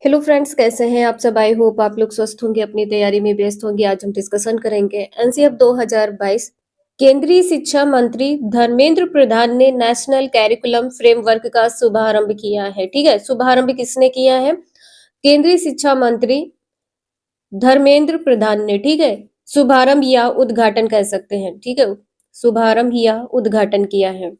Hello friends, कैसे हैं आप सब। आई होप आप लोग स्वस्थ होंगे, अपनी तैयारी में व्यस्त होंगे। आज हम डिस्कशन करेंगे एनसीएफ 2022। केंद्रीय शिक्षा मंत्री धर्मेंद्र प्रधान ने नेशनल कैरिकुलम फ्रेमवर्क का शुभारंभ किया है। ठीक है, शुभारंभ किसने किया है? केंद्रीय शिक्षा मंत्री धर्मेंद्र प्रधान ने। ठीक है, शुभारंभ या उद्घाटन कह सकते हैं। ठीक है, शुभारंभ या उद्घाटन किया है,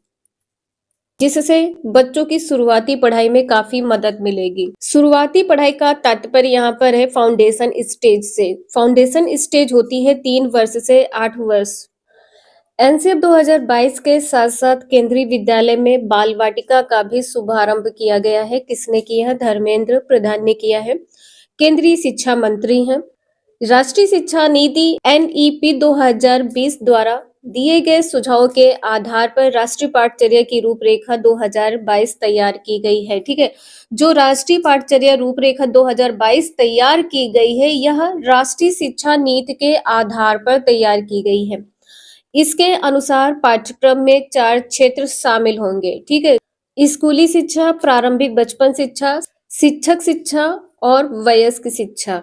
जिससे बच्चों की शुरुआती पढ़ाई में काफी मदद मिलेगी। शुरुआती पढ़ाई का तात्पर्य यहाँ पर है फाउंडेशन स्टेज से। फाउंडेशन स्टेज होती है 3 वर्ष से 8 वर्ष। एनसीएफ 2022 के साथ साथ केंद्रीय विद्यालय में बाल वाटिका का भी शुभारंभ किया गया है। किसने किया है? धर्मेंद्र प्रधान ने किया है। केंद्रीय शिक्षा मंत्री हैं। राष्ट्रीय शिक्षा नीति एनईपी 2020 द्वारा दिए गए सुझावों के आधार पर राष्ट्रीय पाठचर्या की रूपरेखा 2022 तैयार की गई है। ठीक है, जो राष्ट्रीय पाठचर्या रूपरेखा 2022 तैयार की गई है, यह राष्ट्रीय शिक्षा नीति के आधार पर तैयार की गई है। इसके अनुसार पाठ्यक्रम में 4 क्षेत्र शामिल होंगे। ठीक है, स्कूली शिक्षा, प्रारंभिक बचपन शिक्षा, शिक्षक शिक्षा और वयस्क शिक्षा।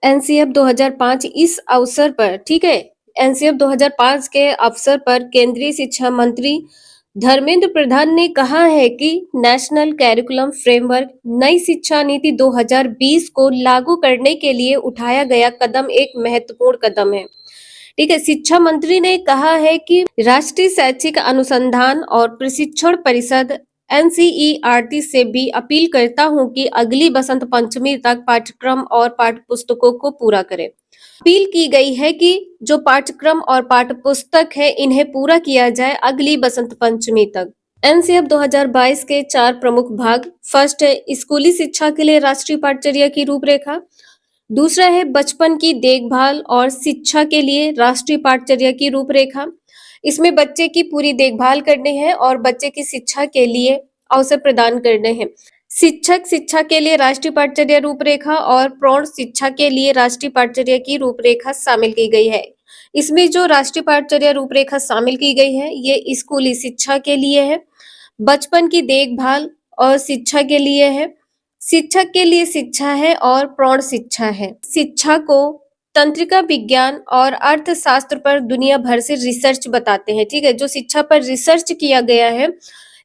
एनसीएफ 2005 इस अवसर पर, ठीक है, एनसीएफ 2005 के अवसर पर केंद्रीय शिक्षा मंत्री धर्मेंद्र प्रधान ने कहा है कि नेशनल कैरिकुलम फ्रेमवर्क नई शिक्षा नीति 2020 को लागू करने के लिए उठाया गया कदम एक महत्वपूर्ण कदम है। ठीक है, शिक्षा मंत्री ने कहा है कि राष्ट्रीय शैक्षिक अनुसंधान और प्रशिक्षण परिषद एनसीईआरटी से भी अपील करता हूं कि अगली बसंत पंचमी तक पाठ्यक्रम और पाठ्यपुस्तकों को पूरा करें। अपील की गई है कि जो पाठ्यक्रम और पाठ्यपुस्तक है, इन्हें पूरा किया जाए अगली बसंत पंचमी तक। एनसीएफ 2022 के 4 प्रमुख भाग। फर्स्ट है स्कूली शिक्षा के लिए राष्ट्रीय पाठचर्या की रूपरेखा। दूसरा है बचपन की देखभाल और शिक्षा के लिए राष्ट्रीय पाठचर्या की रूपरेखा। इसमें बच्चे की पूरी देखभाल करनी है और बच्चे की शिक्षा के लिए अवसर प्रदान करने हैं। शिक्षक शिक्षा के लिए राष्ट्रीय पाठचर्या रूपरेखा और प्रौढ़ शिक्षा के लिए राष्ट्रीय पाठचर्या की रूपरेखा शामिल की गई है। इसमें जो राष्ट्रीय पाठचर्या रूपरेखा शामिल की गई है, ये स्कूली शिक्षा के लिए है, बचपन की देखभाल और शिक्षा के लिए है, शिक्षक के लिए शिक्षा है और प्रौढ़ शिक्षा है। शिक्षा को तंत्रिका विज्ञान और अर्थशास्त्र पर दुनिया भर से रिसर्च बताते हैं। ठीक है, जो शिक्षा पर रिसर्च किया गया है,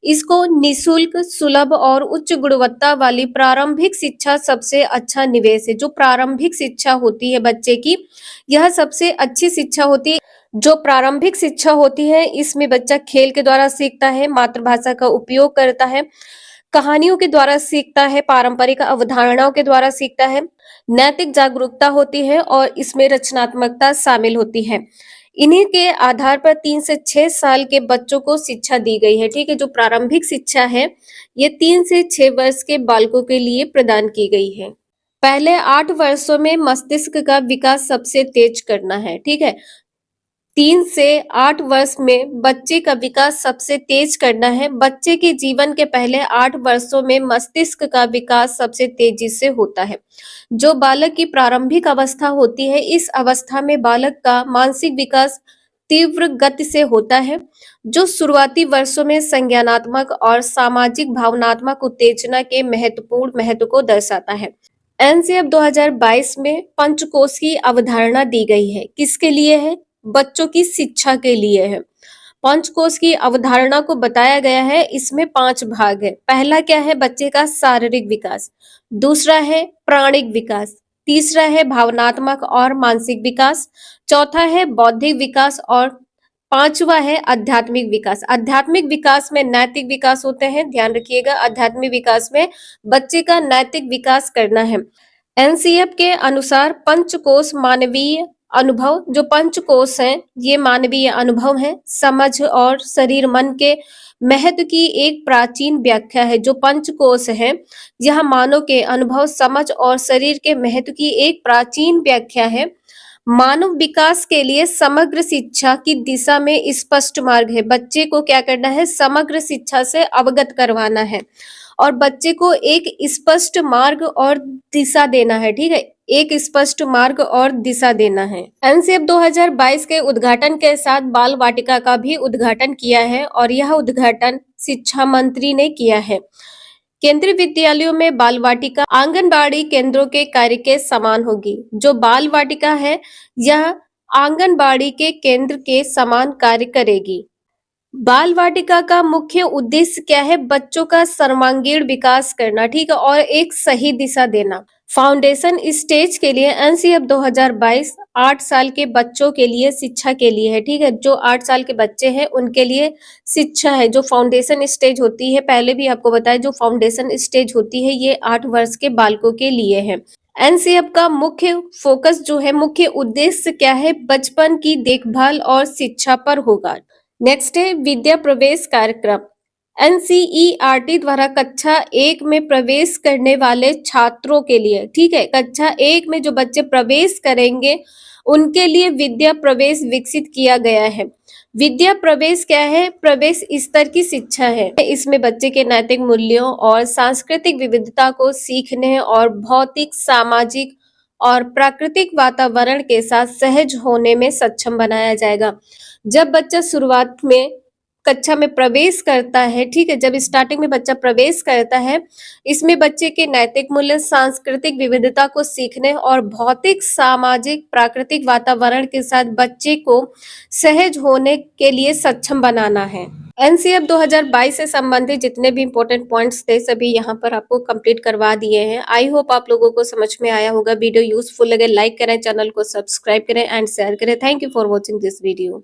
इसको निशुल्क, सुलभ और उच्च गुणवत्ता वाली प्रारंभिक शिक्षा सबसे अच्छा निवेश है। जो प्रारंभिक शिक्षा होती है बच्चे की, यह सबसे अच्छी शिक्षा होती है। जो प्रारंभिक शिक्षा होती है, इसमें बच्चा खेल के द्वारा सीखता है, मातृभाषा का उपयोग करता है, कहानियों के द्वारा सीखता है, पारंपरिक अवधारणाओं के द्वारा सीखता है, नैतिक जागरूकता होती है और इसमें रचनात्मकता शामिल होती है। इन्हीं के आधार पर 3 से 6 साल के बच्चों को शिक्षा दी गई है। ठीक है, जो प्रारंभिक शिक्षा है, ये 3 से 6 वर्ष के बालकों के लिए प्रदान की गई है। पहले 8 वर्षों में मस्तिष्क का विकास सबसे तेज करना है। ठीक है, 3 से 8 वर्ष में बच्चे का विकास सबसे तेज करना है। बच्चे के जीवन के पहले 8 वर्षों में मस्तिष्क का विकास सबसे तेजी से होता है। जो बालक की प्रारंभिक अवस्था होती है, इस अवस्था में बालक का मानसिक विकास तीव्र गति से होता है, जो शुरुआती वर्षों में संज्ञानात्मक और सामाजिक भावनात्मक उत्तेजना के महत्वपूर्ण महत्व को दर्शाता है। एनसीएफ 2022 में पंचकोश की अवधारणा दी गई है। किसके लिए है? बच्चों की शिक्षा के लिए है। पंचकोश की अवधारणा को बताया गया है, इसमें 5 भाग है। पहला क्या है? बच्चे का शारीरिक विकास। दूसरा है प्राणिक विकास। तीसरा है भावनात्मक और मानसिक विकास। चौथा है बौद्धिक विकास और 5वां है आध्यात्मिक विकास। आध्यात्मिक विकास में नैतिक विकास होते हैं, ध्यान रखिएगा। आध्यात्मिक विकास में बच्चे का नैतिक विकास करना है। एनसीएफ के अनुसार पंचकोश मानवीय अनुभव, जो पंचकोश हैं, ये मानवीय अनुभव है, समझ और शरीर मन के महत्व की एक प्राचीन व्याख्या है। जो पंचकोश है, यह मानव के अनुभव, समझ और शरीर के महत्व की एक प्राचीन व्याख्या है। मानव विकास के लिए समग्र शिक्षा की दिशा में स्पष्ट मार्ग है। बच्चे को क्या करना है? समग्र शिक्षा से अवगत करवाना है और बच्चे को एक स्पष्ट मार्ग और दिशा देना है। ठीक है, एक स्पष्ट मार्ग और दिशा देना है। एनसीएफ 2022 के उद्घाटन के साथ बाल वाटिका का भी उद्घाटन किया है और यह उद्घाटन शिक्षा मंत्री ने किया है। केंद्रीय विद्यालयों में बाल वाटिका आंगनबाड़ी केंद्रों के कार्य के समान होगी। जो बाल वाटिका है यह आंगनबाड़ी के केंद्र के समान कार्य करेगी। बाल वाटिका का मुख्य उद्देश्य क्या है? बच्चों का सर्वांगीण विकास करना, ठीक है, और एक सही दिशा देना। फाउंडेशन स्टेज के लिए एनसीएफ 2022 8 साल के बच्चों के लिए शिक्षा के लिए है, ठीक है। जो 8 साल के बच्चे हैं उनके लिए शिक्षा है। जो फाउंडेशन स्टेज होती है, पहले भी आपको बताया, जो फाउंडेशन स्टेज होती है ये 8 वर्ष के बालकों के लिए है। एनसीएफ का मुख्य फोकस जो है, मुख्य उद्देश्य क्या है? बचपन की देखभाल और शिक्षा पर होगा। नेक्स्ट है विद्या प्रवेश कार्यक्रम। एनसीईआरटी द्वारा कक्षा 1 में प्रवेश करने वाले छात्रों के लिए, ठीक है, कक्षा 1 में जो बच्चे प्रवेश करेंगे उनके लिए विद्या प्रवेश विकसित किया गया है। विद्या प्रवेश क्या है? प्रवेश स्तर की शिक्षा है। इसमें बच्चे के नैतिक मूल्यों और सांस्कृतिक विविधता को सीखने और भौतिक, सामाजिक और प्राकृतिक वातावरण के साथ सहज होने में सक्षम बनाया जाएगा। जब बच्चा शुरुआत में कक्षा में प्रवेश करता है, ठीक है, जब स्टार्टिंग में बच्चा प्रवेश करता है, इसमें बच्चे के नैतिक मूल्य, सांस्कृतिक विविधता को सीखने और भौतिक, सामाजिक, प्राकृतिक वातावरण के साथ बच्चे को सहज होने के लिए सक्षम बनाना है। एनसीएफ 2022 से संबंधित जितने भी इंपॉर्टेंट पॉइंट्स थे सभी यहाँ पर आपको कंप्लीट करवा दिए हैं। आई होप आप लोगों को समझ में आया होगा। वीडियो यूजफुल लगे लाइक करें, चैनल को सब्सक्राइब करें एंड शेयर करें। Thank you for watching this video.